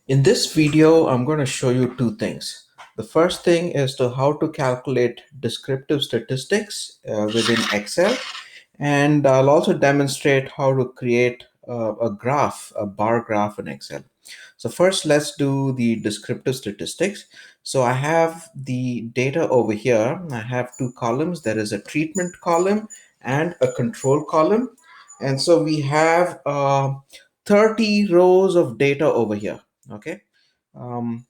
In this video, I'm going to show you two things. The first thing is to how to calculate descriptive statistics within Excel, and I'll also demonstrate how to create a graph, a bar graph in Excel. So first, let's do the descriptive statistics. So I have the data over here. I have two columns. There is a treatment column and a control column. And so we have 30 rows of data over here. Okay. Um,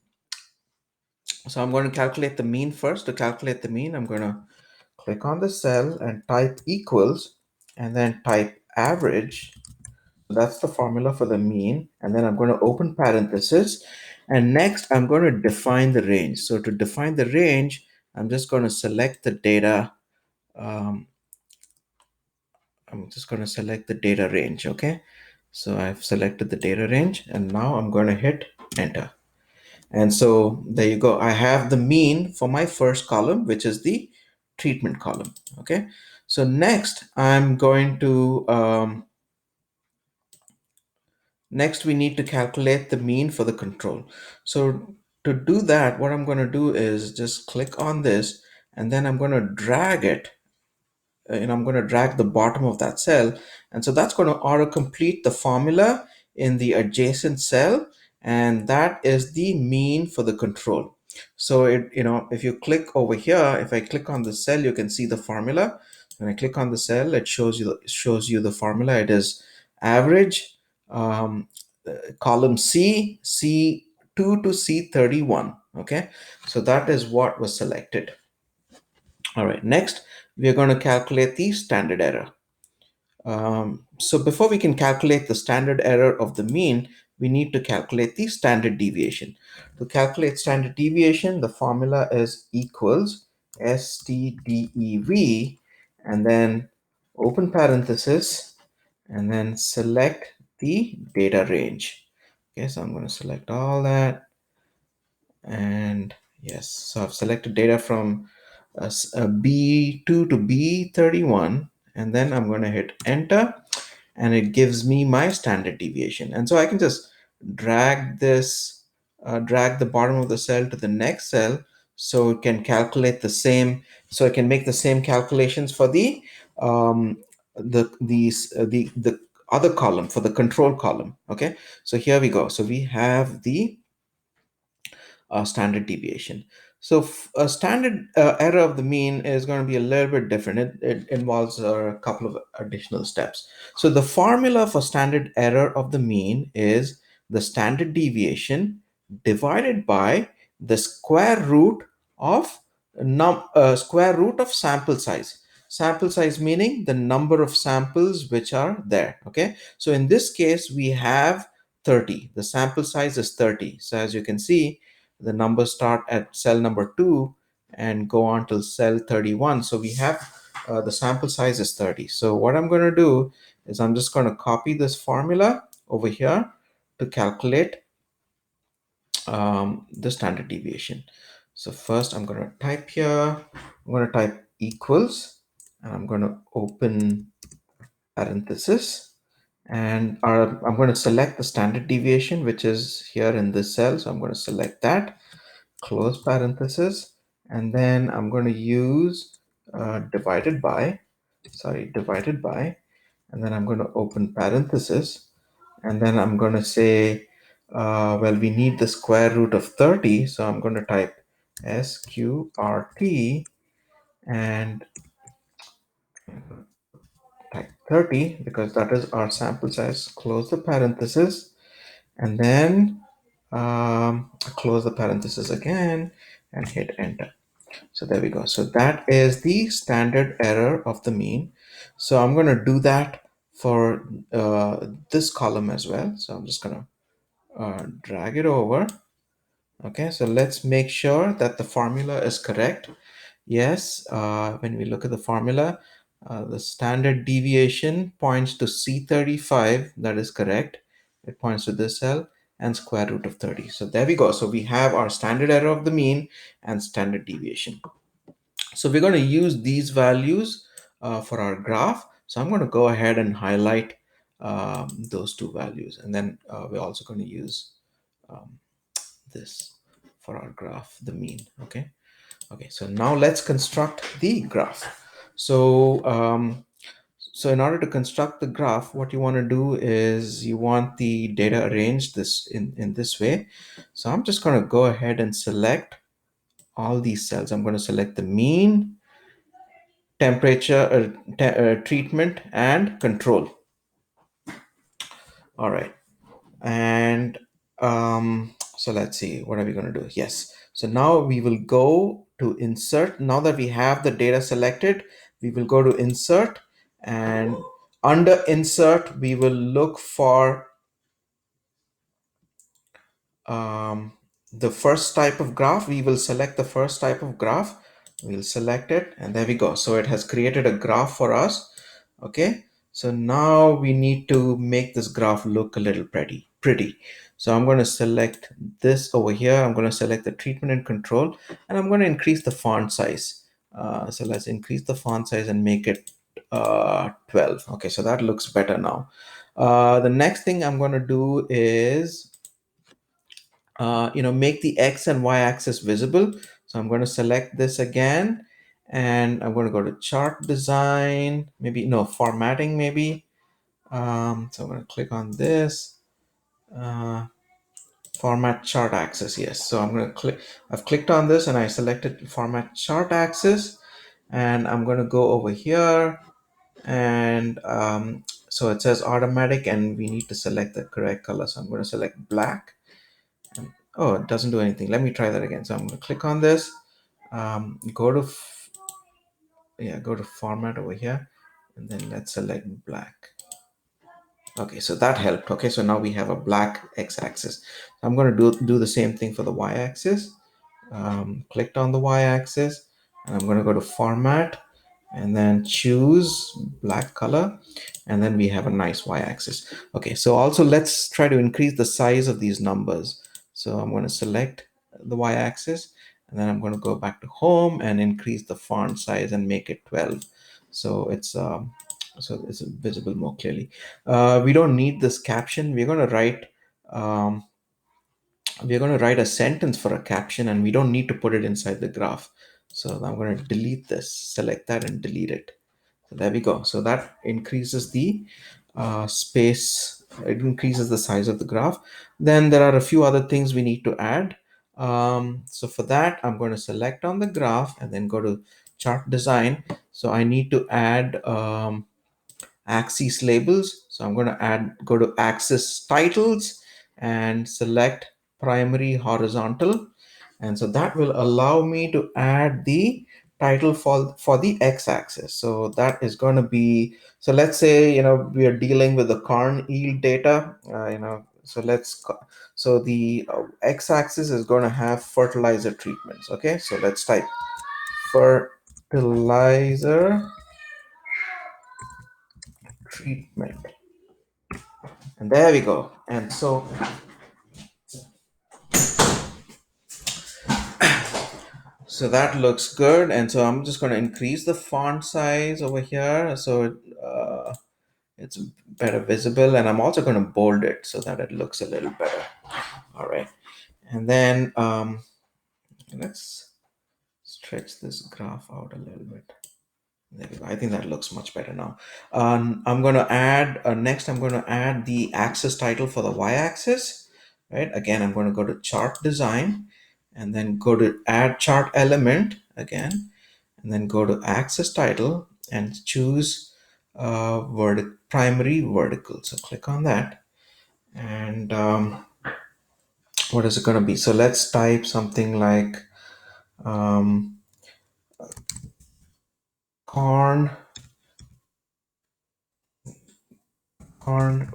so I'm going to calculate the mean first. To calculate the mean, I'm going to click on the cell and type equals and then type average. That's the formula for the mean. And then I'm going to open parenthesis. And next, I'm going to define the range. So to define the range, I'm just going to select the data. Um, I'm just going to select the data range. Okay. So I've selected the data range and now I'm going to hit enter. And so there you go. I have the mean for my first column, which is the treatment column. Okay. So next, I'm going to next we need to calculate the mean for the control. So to do that, what I'm going to do is just click on this, and then I'm going to drag it, and I'm going to drag the bottom of that cell. And so that's going to auto complete the formula in the adjacent cell. And that is the mean for the control. So if you click over here, if I click on the cell, you can see the formula. When I click on the cell, it shows you the formula. It is average, um, column C2 to C31. Okay. So that is what was selected. All right, next we are going to calculate the standard error. So before we can calculate the standard error of the mean, we need to calculate the standard deviation. To calculate standard deviation, the formula is equals STDEV and then open parenthesis and then select the data range. Okay, so I'm going to select all that. And yes, so I've selected data from B2 to B31, and then I'm going to hit enter, and it gives me my standard deviation. And so I can just drag this, drag the bottom of the cell to the next cell, so it can calculate the same, so I can make the same calculations for um, the other column, for the control column. Okay, so here we go. So we have the standard deviation. So a standard error of the mean is going to be a little bit different. It involves a couple of additional steps. So the formula for standard error of the mean is the standard deviation divided by the square root of square root of sample size. Sample size meaning the number of samples which are there. Okay. So in this case, we have 30. The sample size is 30. So as you can see, the numbers start at cell number 2 and go on till cell 31. So we have the sample size is 30. So what I'm going to do is I'm just going to copy this formula over here to calculate the standard deviation. So first I'm going to type here, I'm going to type equals, and I'm going to open parenthesis, and I'm going to select the standard deviation, which is here in this cell. So I'm going to select that, close parenthesis, and then I'm going to use divided by, and then I'm going to open parenthesis, and then I'm going to say, well, we need the square root of 30, so I'm going to type SQRT and type 30 because that is our sample size. Close the parenthesis, and then close the parenthesis again and hit enter. So there we go. So that is the standard error of the mean. So I'm going to do that for this column as well. So I'm just going to drag it over. Okay, so let's make sure that the formula is correct. Yes, when we look at the formula, the standard deviation points to C35. That is correct. It points to this cell and square root of 30. So there we go. So we have our standard error of the mean and standard deviation. So we're going to use these values for our graph. So I'm going to go ahead and highlight those two values. And then we're also going to use this for our graph, the mean. Okay, so now let's construct the graph. So in order to construct the graph, what you want to do is you want the data arranged this in this way. So I'm just going to go ahead and select all these cells. I'm going to select the mean, temperature, treatment, and control. All right. And so let's see, what are we going to do? Yes. So now we will go to insert. Now that we have the data selected, we will go to insert, and under insert, we will look for um, the first type of graph. We will select the first type of graph. We'll select it, and there we go. So it has created a graph for us. Okay, so now we need to make this graph look a little pretty. So I'm going to select this over here. I'm going to select the treatment and control, and I'm going to increase the font size. So let's increase the font size and make it 12. Okay, so that looks better now. The next thing I'm going to do is make the X and Y axis visible. So I'm going to select this again, and I'm going to go to chart design, maybe no formatting, maybe. So I'm going to click on this, uh, format chart axis. Yes. So I'm going to click, I've clicked on this and I selected format chart axis, and I'm going to go over here, and so it says automatic and we need to select the correct color. So I'm going to select black. Oh, it doesn't do anything. Let me try that again. So I'm going to click on this, go to go to format over here, and then let's select black. Okay, so that helped. Okay, so now we have a black x-axis. I'm going to do the same thing for the y-axis. Clicked on the y-axis, and I'm going to go to format, and then choose black color, and then we have a nice y-axis. Okay, so also let's try to increase the size of these numbers. So I'm going to select the y-axis, and then I'm going to go back to home and increase the font size and make it 12. So it's visible more clearly. We don't need this caption. Um, we're going to write a sentence for a caption, and we don't need to put it inside the graph. So I'm going to delete this, select that and delete it. So there we go. So that increases the space, it increases the size of the graph. Then there are a few other things we need to add. So for that, I'm going to select on the graph and then go to chart design. So I need to add axis labels. So I'm going to go to axis titles and select primary horizontal. And so that will allow me to add the title for the x-axis. So that is going to be, so let's say, we are dealing with the corn yield data, so so the x-axis is going to have fertilizer treatments. Okay, so let's type fertilizer treatment. And there we go. And so that looks good. And so I'm just going to increase the font size over here so it's better visible. And I'm also going to bold it so that it looks a little better. All right. And then let's stretch this graph out a little bit. There we go. I think that looks much better now. I'm going to add, next I'm going to add the axis title for the y-axis, right? Again, I'm going to go to chart design and then go to add chart element again, and then go to axis title and choose primary vertical. So click on that. And what is it going to be? So let's type something like um, corn, corn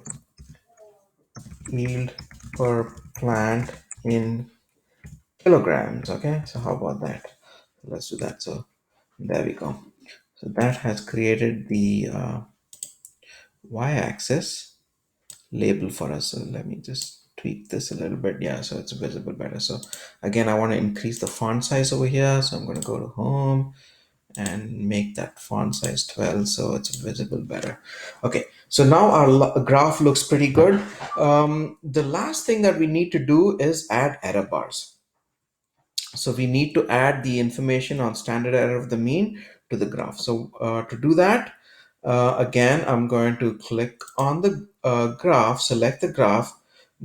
yield per plant in kilograms. Okay, so how about that? Let's do that. So there we go. So that has created the y-axis label for us. So let me just tweak this a little bit. Yeah, so it's visible better. So again, I want to increase the font size over here. So I'm going to go to home and make that font size 12 so it's visible better. Okay, so now our graph looks pretty good. The last thing that we need to do is add error bars. So we need to add the information on standard error of the mean to the graph. So to do that, again, I'm going to click on the graph, select the graph,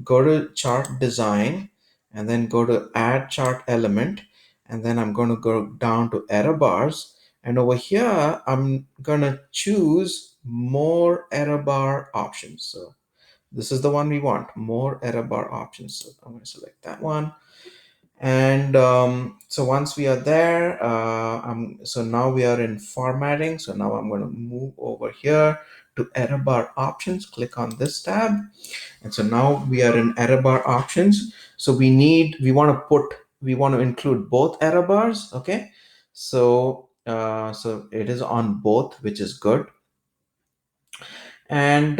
go to chart design, and then go to add chart element. And then I'm going to go down to error bars. And over here, I'm going to choose more error bar options. So this is the one we want, more error bar options. So I'm going to select that one. And so once we are there, so now we are in formatting. So now I'm going to move over here to error bar options, click on this tab. And so now we are in error bar options. So we want to include both error bars. Okay. So, so it is on both, which is good. And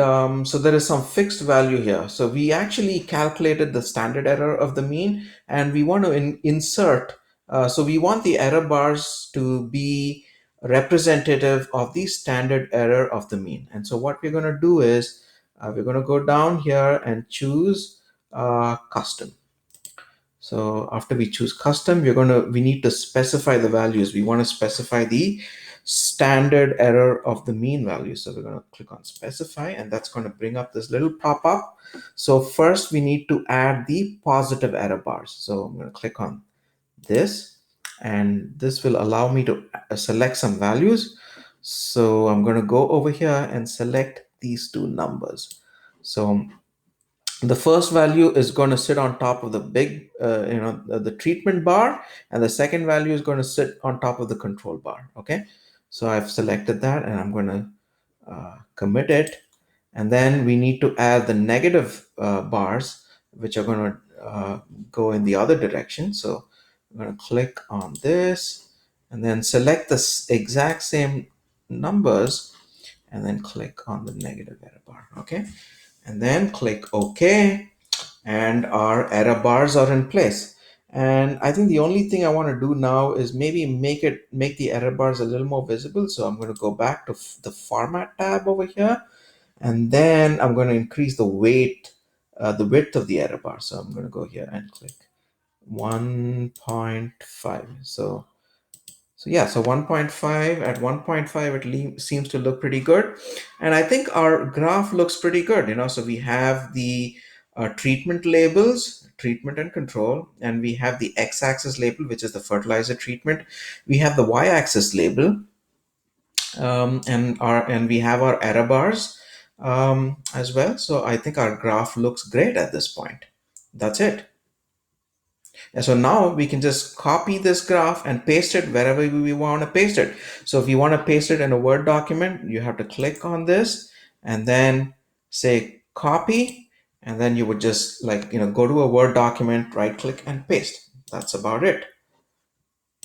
so there is some fixed value here. So we actually calculated the standard error of the mean, and we want to insert. So we want the error bars to be representative of the standard error of the mean. And so what we're going to do is we're going to go down here and choose custom. So after we choose custom, we need to specify the values. We want to specify the standard error of the mean value. So we're going to click on specify, and that's going to bring up this little pop-up. So first we need to add the positive error bars. So I'm going to click on this, and this will allow me to select some values. So I'm going to go over here and select these two numbers. So the first value is going to sit on top of the big the treatment bar, and the second value is going to sit on top of the control bar. Okay, so I've selected that, and I'm going to commit it. And then we need to add the negative bars, which are going to go in the other direction. So I'm going to click on this and then select the exact same numbers, and then click on the negative error bar. Okay, and then click OK, and our error bars are in place. And I think the only thing I want to do now is maybe make the error bars a little more visible. So I'm going to go back to the format tab over here, and then I'm going to increase the width of the error bar. So I'm going to go here and click 1.5. So yeah, so 1.5, at 1.5 seems to look pretty good. And I think our graph looks pretty good, so we have the treatment labels, treatment and control, and we have the x-axis label, which is the fertilizer treatment. We have the y-axis label, and we have our error bars as well. So I think our graph looks great at this point. That's it. And so now we can just copy this graph and paste it wherever we want to paste it. So if you want to paste it in a Word document, you have to click on this and then say copy. And then you would just go to a Word document, right click and paste. That's about it.